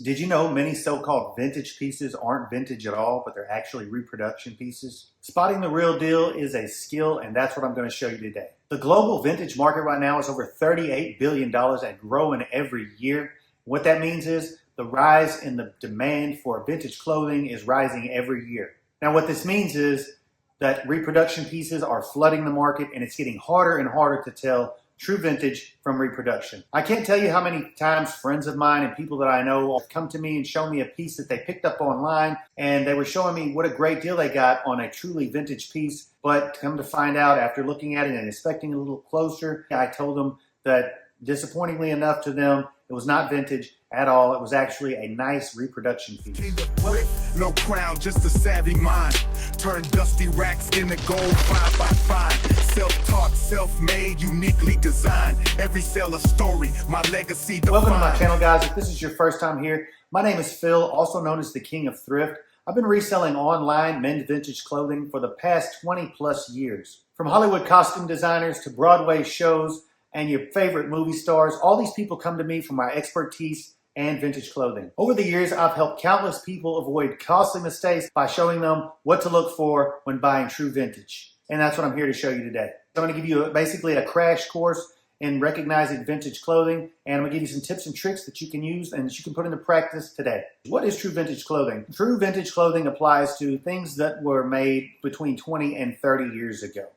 Did you know many so-called vintage pieces aren't vintage at all, but they're actually reproduction pieces? Spotting the real deal is a skill, and that's what I'm going to show you today. The global vintage market right now is over $38 billion and growing every year. What that means is the rise in the demand for vintage clothing is rising every year. Now, what this means is that reproduction pieces are flooding the market, and it's getting harder and harder to tell true vintage from reproduction. I can't tell you how many times friends of mine and people that I know have come to me and shown me a piece that they picked up online, and they were showing me what a great deal they got on a truly vintage piece. But come to find out, after looking at it and inspecting it a little closer, I told them that disappointingly enough to them, it was not vintage at all. It was actually a nice reproduction piece. No crown, just a savvy mind. Turn dusty racks into gold 5x5. Self-taught, self-made, uniquely designed. Every sale a story, my legacy defined. Welcome to my channel, guys. If this is your first time here, my name is Phil, also known as the King of Thrift. I've been reselling online men's vintage clothing for the past 20 plus years. From Hollywood costume designers to Broadway shows and your favorite movie stars, all these people come to me for my expertise and vintage clothing. Over the years, I've helped countless people avoid costly mistakes by showing them what to look for when buying true vintage. And that's what I'm here to show you today. So I'm going to give you basically a crash course in recognizing vintage clothing, and I'm going to give you some tips and tricks that you can use and that you can put into practice today. What is true vintage clothing? True vintage clothing applies to things that were made between 20 and 30 years ago.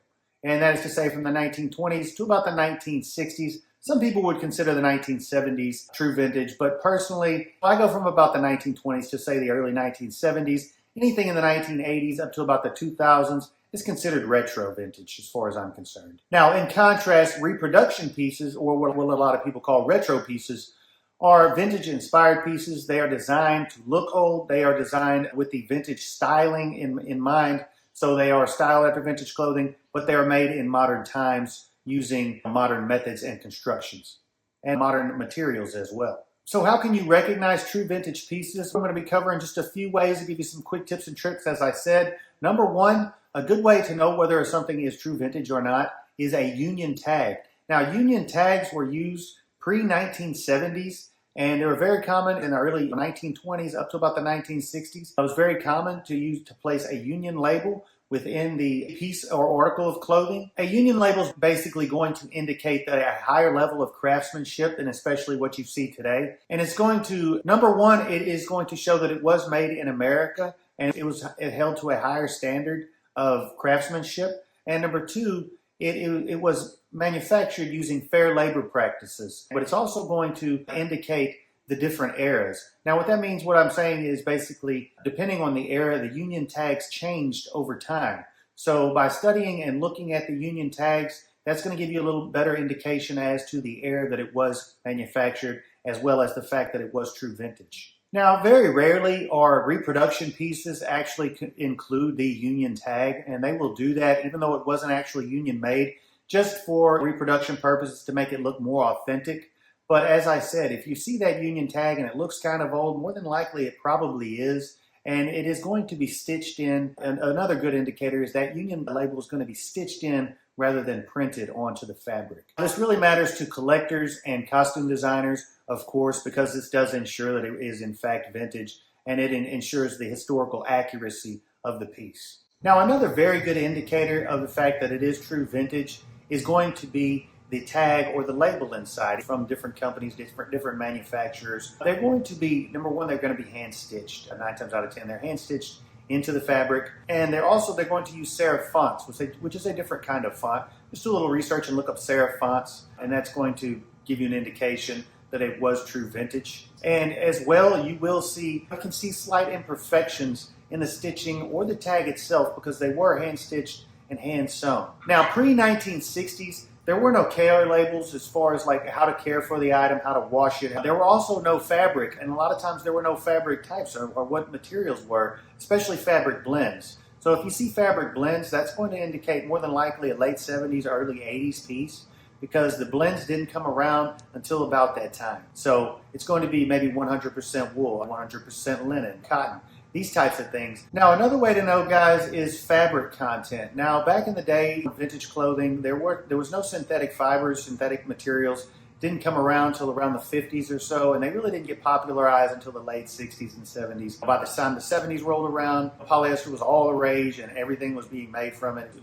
And that is to say from the 1920s to about the 1960s. Some people would consider the 1970s true vintage, but personally, I go from about the 1920s to say the early 1970s. Anything in the 1980s up to about the 2000s is considered retro vintage as far as I'm concerned. Now, in contrast, reproduction pieces, or what a lot of people call retro pieces, are vintage-inspired pieces. They are designed to look old. They are designed with the vintage styling in mind. So they are styled after vintage clothing, but they are made in modern times using modern methods and constructions and modern materials as well. So how can you recognize true vintage pieces? I'm going to be covering just a few ways to give you some quick tips and tricks. As I said, number one, a good way to know whether something is true vintage or not is a union tag. Now, union tags were used pre-1970s, and they were very common in the early 1920s up to about the 1960s. It was very common to place a union label within the piece or article of clothing. A union label is basically going to indicate that a higher level of craftsmanship than especially what you see today. And it's going to, number one, it is going to show that it was made in America and it held to a higher standard of craftsmanship. And number two, it was manufactured using fair labor practices. But it's also going to indicate the different eras. Now, what that means, what I'm saying is basically, depending on the era, the union tags changed over time. So by studying and looking at the union tags, that's going to give you a little better indication as to the era that it was manufactured, as well as the fact that it was true vintage. Now, very rarely are reproduction pieces actually include the union tag, and they will do that even though it wasn't actually union made, just for reproduction purposes to make it look more authentic. But as I said, if you see that union tag and it looks kind of old, more than likely it probably is. And it is going to be stitched in. And another good indicator is that union label is going to be stitched in rather than printed onto the fabric. This really matters to collectors and costume designers, of course, because this does ensure that it is in fact vintage, and it ensures the historical accuracy of the piece. Now, another very good indicator of the fact that it is true vintage is going to be the tag or the label inside from different companies, different manufacturers. They're going to be, number one, they're going to be hand stitched. 9 times out of 10, they're hand stitched into the fabric. And they're going to use serif fonts, which is a different kind of font. Just do a little research and look up serif fonts, and that's going to give you an indication that it was true vintage. And as well, you can see slight imperfections in the stitching or the tag itself because they were hand stitched and hand sewn. Now, pre-1960s, there were no care labels as far as like how to care for the item, how to wash it. There were also no fabric, and a lot of times there were no fabric types or what materials were, especially fabric blends. So if you see fabric blends, that's going to indicate more than likely a late 70s, early 80s piece, because the blends didn't come around until about that time. So it's going to be maybe 100% wool, 100% linen, cotton, these types of things. Now, another way to know, guys, is fabric content. Now, back in the day, vintage clothing, there was no synthetic fibers, synthetic materials didn't come around until around the 50s or so, and they really didn't get popularized until the late 60s and 70s. By the time the 70s rolled around, polyester was all the rage, and everything was being made from it. It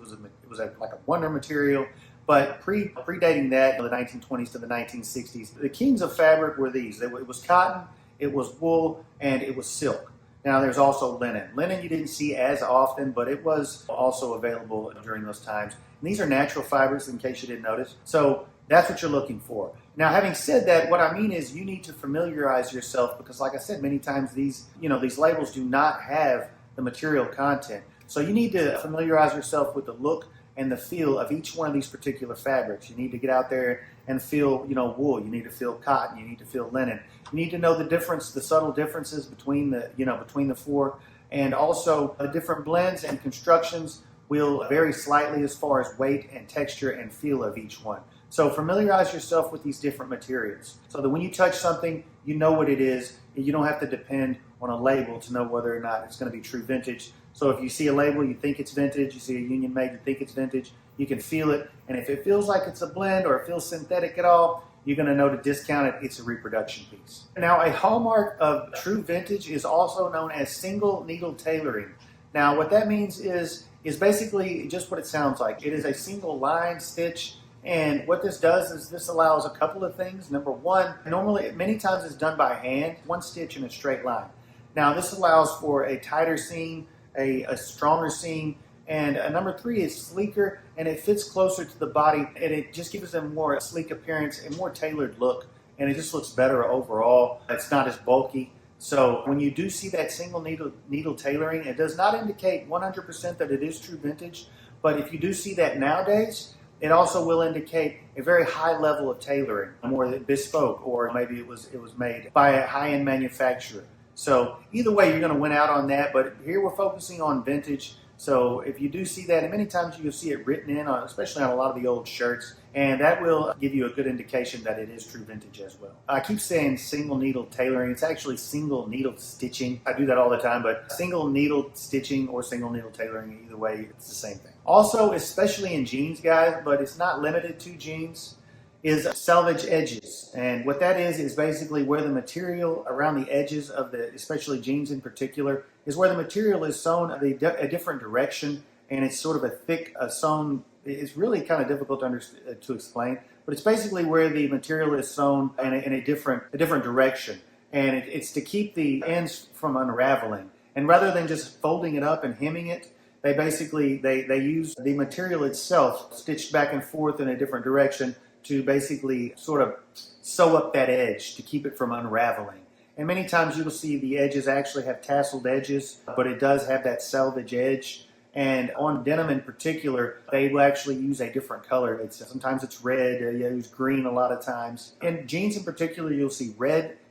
was like a wonder material. But predating that, the 1920s to the 1960s, the kings of fabric were these. It was cotton, it was wool, and it was silk. Now there's also linen. Linen you didn't see as often, but it was also available during those times. And these are natural fibers, in case you didn't notice. So that's what you're looking for. Now, having said that, what I mean is you need to familiarize yourself, because like I said, many times these labels do not have the material content. So you need to familiarize yourself with the look and the feel of each one of these particular fabrics. You need to get out there and feel, wool. You need to feel cotton. You need to feel linen. You need to know the difference, the subtle differences between the four, and also the different blends and constructions will vary slightly as far as weight and texture and feel of each one. So familiarize yourself with these different materials so that when you touch something, you know what it is. You don't have to depend on a label to know whether or not it's going to be true vintage. So if you see a label, you think it's vintage. You see a union made, you think it's vintage. You can feel it. And if it feels like it's a blend or it feels synthetic at all, you're going to know to discount it. It's a reproduction piece. Now, a hallmark of true vintage is also known as single needle tailoring. Now, what that means is basically just what it sounds like. It is a single line stitch. And what this does is this allows a couple of things. Number one, normally, many times it's done by hand, one stitch in a straight line. Now, this allows for a tighter seam, a stronger seam, and number three is sleeker, and it fits closer to the body, and it just gives them more sleek appearance and more tailored look, and it just looks better overall. It's not as bulky. So when you do see that single needle tailoring, it does not indicate 100% that it is true vintage, but if you do see that nowadays, it also will indicate a very high level of tailoring, more bespoke, or maybe it was made by a high-end manufacturer. So either way, you're going to win out on that, but here we're focusing on vintage. So if you do see that, and many times you'll see it written in, especially on a lot of the old shirts, and that will give you a good indication that it is true vintage as well. I keep saying single needle tailoring. It's actually single needle stitching. I do that all the time, but single needle stitching or single needle tailoring, either way, it's the same thing. Also, especially in jeans, guys, but it's not limited to jeans, is selvage edges. And what that is basically where the material around the edges of especially jeans in particular, is where the material is sewn a different direction, and it's sort of a thick sewn. It's really kind of difficult to explain, but it's basically where the material is sewn in a different direction, and it's to keep the ends from unraveling. And rather than just folding it up and hemming it, they basically they use the material itself stitched back and forth in a different direction to basically sort of sew up that edge to keep it from unraveling. And many times you will see the edges actually have tasseled edges, but it does have that selvage edge. And on denim in particular, they will actually use a different color. Sometimes it's red, you use green a lot of times. In jeans in particular, you'll see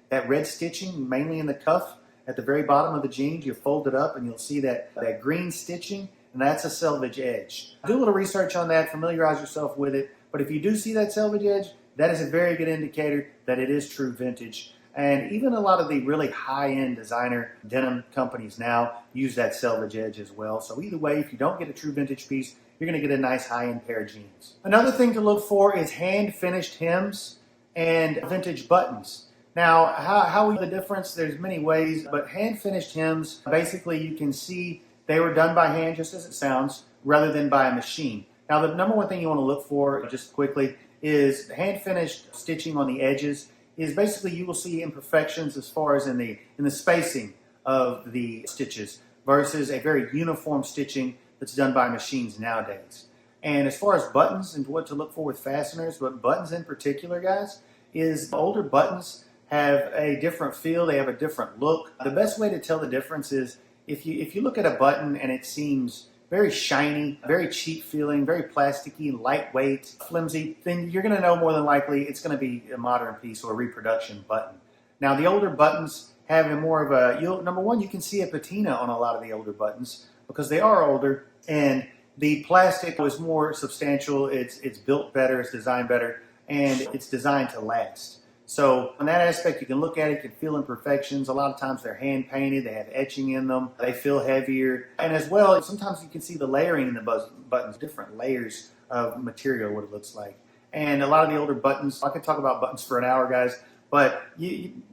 that red stitching, mainly in the cuff. At the very bottom of the jeans, you fold it up and you'll see that green stitching, and that's a selvage edge. Do a little research on that, familiarize yourself with it. But if you do see that selvage edge, that is a very good indicator that it is true vintage. And even a lot of the really high-end designer denim companies now use that selvage edge as well. So either way, if you don't get a true vintage piece, you're going to get a nice high-end pair of jeans. Another thing to look for is hand-finished hems and vintage buttons. Now, how is the difference? There's many ways, but hand-finished hems, basically you can see they were done by hand, just as it sounds, rather than by a machine. Now, the number one thing you want to look for, just quickly, is hand-finished stitching on the edges. Is basically you will see imperfections as far as in the spacing of the stitches versus a very uniform stitching that's done by machines nowadays. And as far as buttons and what to look for with fasteners, but buttons in particular, guys, is older buttons have a different feel. They have a different look. The best way to tell the difference is if you look at a button and it seems very shiny, very cheap feeling, very plasticky, lightweight, flimsy, then you're going to know more than likely it's going to be a modern piece or a reproduction button. Now, the older buttons have more of a, number one, you can see a patina on a lot of the older buttons because they are older, and the plastic was more substantial, it's built better, it's designed better, and it's designed to last. So on that aspect, you can look at it, you can feel imperfections. A lot of times they're hand painted, they have etching in them, they feel heavier. And as well, sometimes you can see the layering in the buttons, different layers of material, what it looks like. and a lot of the older buttons. I could talk about buttons for an hour, guys. But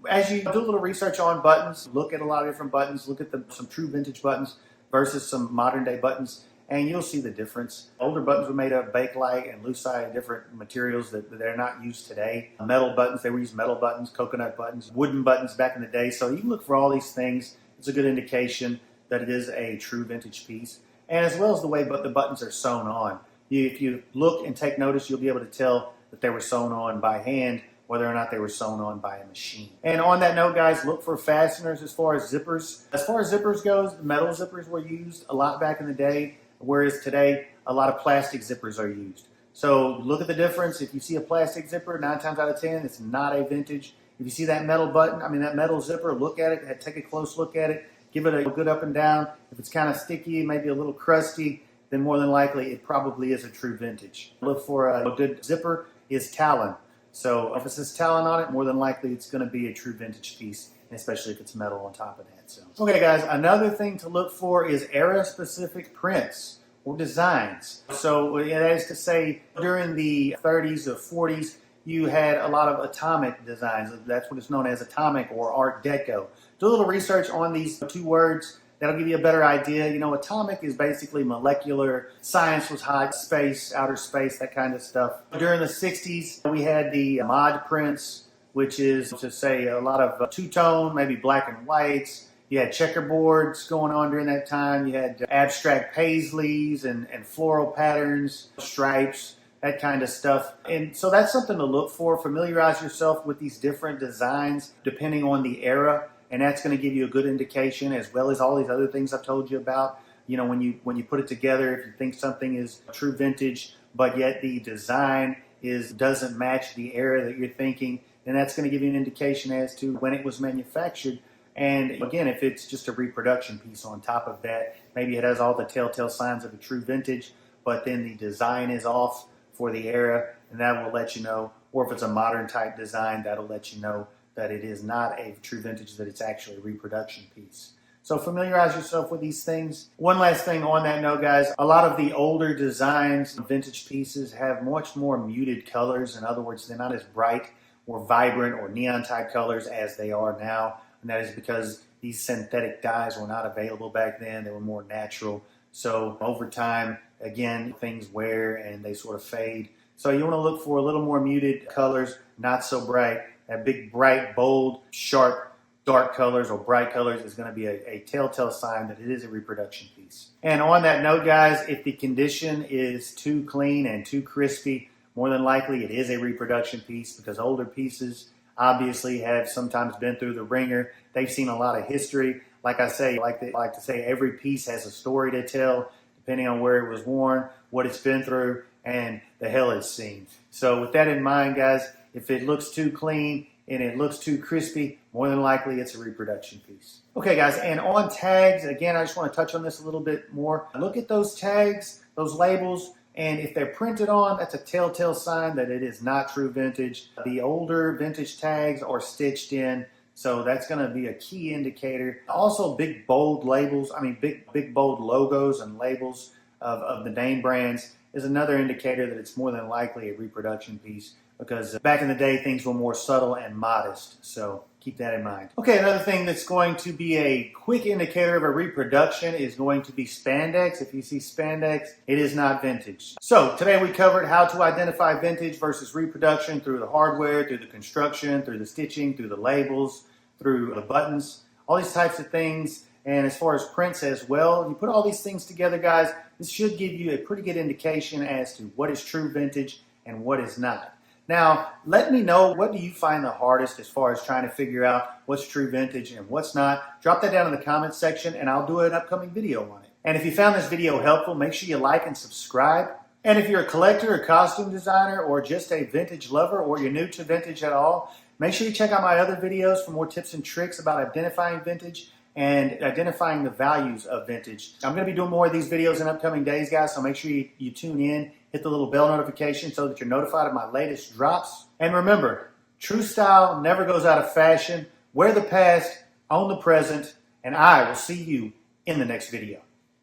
as you do a little research on buttons, look at a lot of different buttons, look at some true vintage buttons versus some modern day buttons, and you'll see the difference. Older buttons were made of Bakelite and Lucite, different materials that they're not used today. Metal buttons, they were used metal buttons, coconut buttons, wooden buttons back in the day. So you can look for all these things. It's a good indication that it is a true vintage piece. And as well as the way the buttons are sewn on. If you look and take notice, you'll be able to tell that they were sewn on by hand, whether or not they were sewn on by a machine. And on that note, guys, look for fasteners as far as zippers. As far as zippers goes, metal zippers were used a lot back in the day, whereas today, a lot of plastic zippers are used. So look at the difference. If you see a plastic zipper, 9 times out of 10, it's not a vintage. If you see that metal button, that metal zipper, look at it, take a close look at it, give it a good up and down. If it's kind of sticky, maybe a little crusty, then more than likely it probably is a true vintage. Look for a good zipper is Talon. So if it says Talon on it, more than likely it's going to be a true vintage piece, especially if it's metal on top of that. So, okay, guys, another thing to look for is era-specific prints or designs. So that is to say, during the 30s or 40s, you had a lot of atomic designs. That's what it's known as, atomic or Art Deco. Do a little research on these two words. That'll give you a better idea. Atomic is basically molecular. Science was hot, space, outer space, that kind of stuff. During the 60s, we had the mod prints, which is to say a lot of two-tone, maybe black and whites. You had checkerboards going on during that time. You had abstract paisleys and floral patterns, stripes, that kind of stuff. And so that's something to look for. Familiarize yourself with these different designs depending on the era. And that's going to give you a good indication, as well as all these other things I've told you about. When you put it together, if you think something is true vintage, but yet the design doesn't match the era that you're thinking, then that's going to give you an indication as to when it was manufactured. And again, if it's just a reproduction piece on top of that, maybe it has all the telltale signs of a true vintage, but then the design is off for the era, and that will let you know. Or if it's a modern type design, that'll let you know that it is not a true vintage, that it's actually a reproduction piece. So familiarize yourself with these things. One last thing on that note, guys, a lot of the older designs, vintage pieces, have much more muted colors. In other words, they're not as bright or vibrant or neon type colors as they are now. And that is because these synthetic dyes were not available back then. They were more natural. So over time, again, things wear and they sort of fade. So you want to look for a little more muted colors, not so bright. That big, bright, bold, sharp, dark colors or bright colors is going to be a telltale sign that it is a reproduction piece. And on that note, guys, if the condition is too clean and too crispy, more than likely it is a reproduction piece, because older pieces obviously have sometimes been through the ringer. They've seen a lot of history. Like I say, like to say, every piece has a story to tell, depending on where it was worn, what it's been through, and the hell it's seen. So with that in mind, guys, if it looks too clean and it looks too crispy, more than likely it's a reproduction piece. Okay, guys, and on tags, again, I just want to touch on this a little bit more. Look at those tags, those labels, and if they're printed on, that's a telltale sign that it is not true vintage. The older vintage tags are stitched in, so that's going to be a key indicator. Also, big bold labels, big bold logos and labels of the name brands is another indicator that it's more than likely a reproduction piece, because back in the day, things were more subtle and modest. So keep that in mind. Okay, another thing that's going to be a quick indicator of a reproduction is going to be spandex. If you see spandex, it is not vintage. So today we covered how to identify vintage versus reproduction through the hardware, through the construction, through the stitching, through the labels, through the buttons, all these types of things. And as far as prints as well, you put all these things together, guys, this should give you a pretty good indication as to what is true vintage and what is not. Now, let me know, what do you find the hardest as far as trying to figure out what's true vintage and what's not? Drop that down in the comments section and I'll do an upcoming video on it. And if you found this video helpful, make sure you like and subscribe. And if you're a collector, a costume designer, or just a vintage lover, or you're new to vintage at all, make sure you check out my other videos for more tips and tricks about identifying vintage and identifying the values of vintage. I'm going to be doing more of these videos in upcoming days, guys, so make sure you tune in, hit the little bell notification so that you're notified of my latest drops. And remember, true style never goes out of fashion. Wear the past, own the present, and I will see you in the next video.